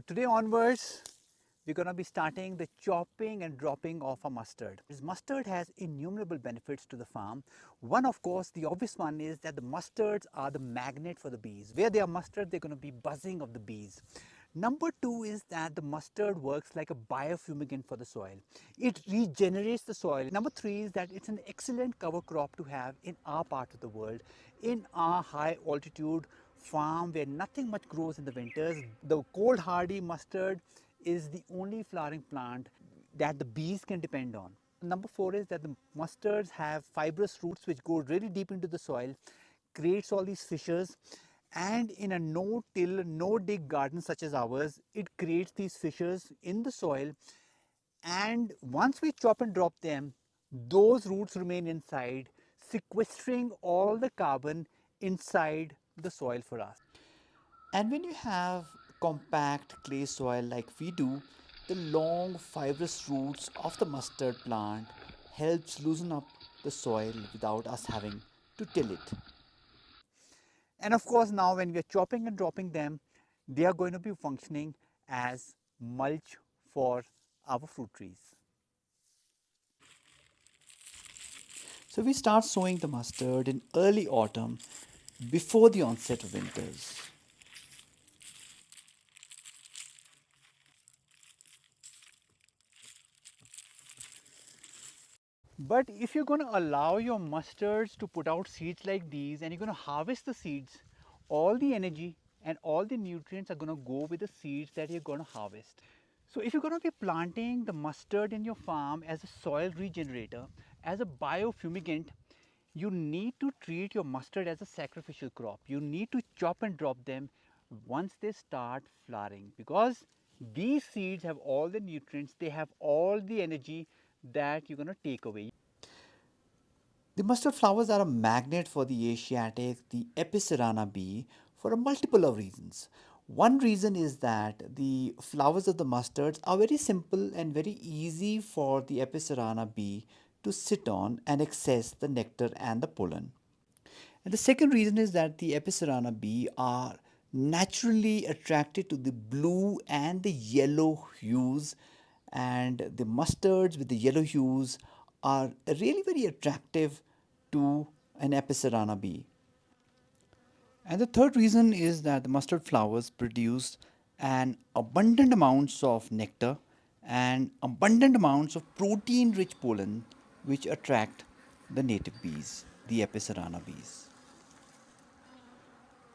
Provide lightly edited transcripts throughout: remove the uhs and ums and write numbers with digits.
Today onwards, we're going to be starting the chopping and dropping of a mustard. This mustard has innumerable benefits to the farm. One, of course, the obvious one is that the mustards are the magnet for the bees. Where they are mustard, they're going to be buzzing of the bees. Number two is that the mustard works like a biofumigant for the soil. It regenerates the soil. Number three is that it's an excellent cover crop to have in our part of the world, in our high altitude farm where nothing much grows in the winters. The cold hardy mustard is the only flowering plant that the bees can depend on. Number four is that the mustards have fibrous roots which go really deep into the soil, creates all these fissures, and in a no-till, no-dig garden such as ours, it creates these fissures in the soil, and once we chop and drop them, those roots remain inside, sequestering all the carbon inside the soil for us. And when you have compact clay soil like we do, the long fibrous roots of the mustard plant helps loosen up the soil without us having to till it. And of course, now when we are chopping and dropping them, they are going to be functioning as mulch for our fruit trees. So we start sowing the mustard in early autumn before the onset of winters. But if you're going to allow your mustards to put out seeds like these and you're going to harvest the seeds, all the energy and all the nutrients are going to go with the seeds that you're going to harvest. So if you're going to be planting the mustard in your farm as a soil regenerator, as a biofumigant, you need to treat your mustard as a sacrificial crop. You need to chop and drop them once they start flowering, because these seeds have all the nutrients, they have all the energy that you're going to take away. The mustard flowers are a magnet for the Asiatic, the Epicerana bee, for a multiple of reasons. One reason is that the flowers of the mustards are very simple and very easy for the Epicerana bee to sit on and access the nectar and the pollen. And the second reason is that the Epicerana bee are naturally attracted to the blue and the yellow hues, and the mustards with the yellow hues are really very attractive to an Epicerana bee. And the third reason is that the mustard flowers produce an abundant amounts of nectar and abundant amounts of protein rich pollen which attract the native bees, the Epicerana bees.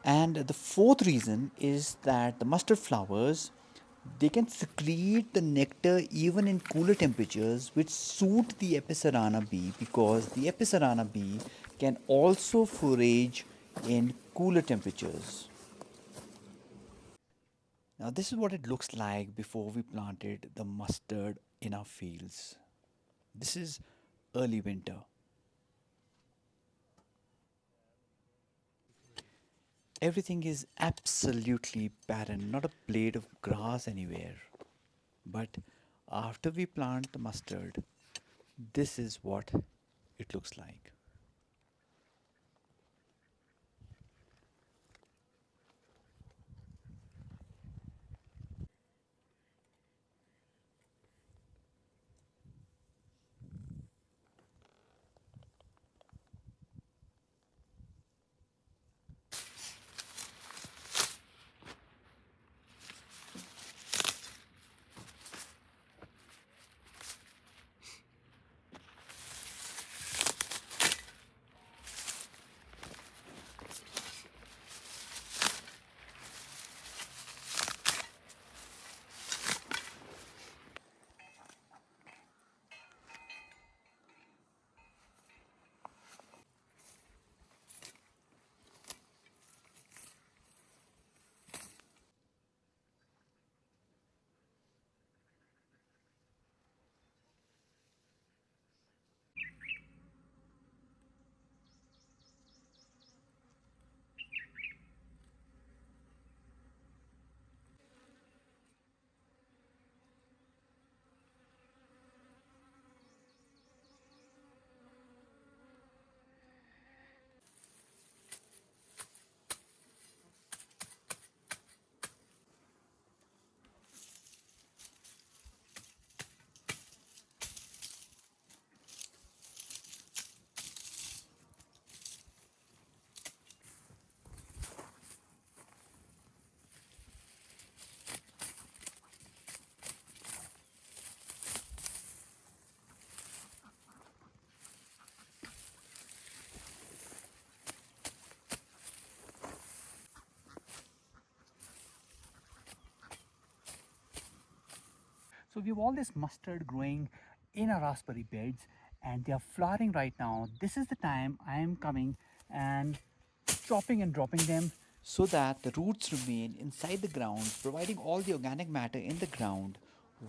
And the fourth reason is that the mustard flowers, they can secrete the nectar even in cooler temperatures, which suit the Epicerana bee, because the Epicerana bee can also forage in cooler temperatures. Now this is what it looks like before we planted the mustard in our fields. This is early winter. Everything is absolutely barren, not a blade of grass anywhere. But after we plant the mustard, this is what it looks like. So we have all this mustard growing in our raspberry beds and they are flowering right now. This is the time I am coming and chopping and dropping them so that the roots remain inside the ground, providing all the organic matter in the ground,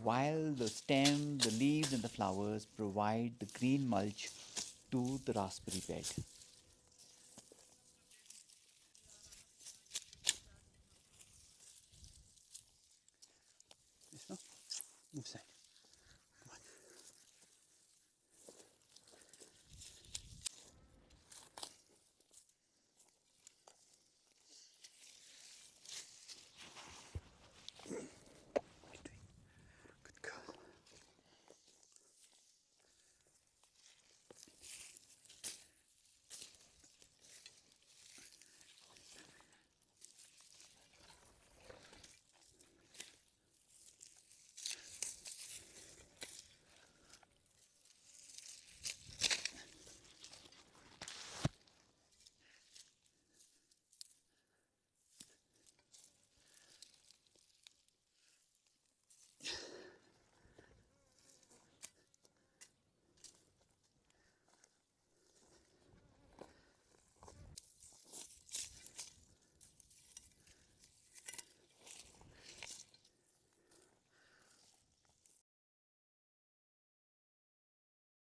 while the stem, the leaves, and the flowers provide the green mulch to the raspberry bed. This, no? Move side.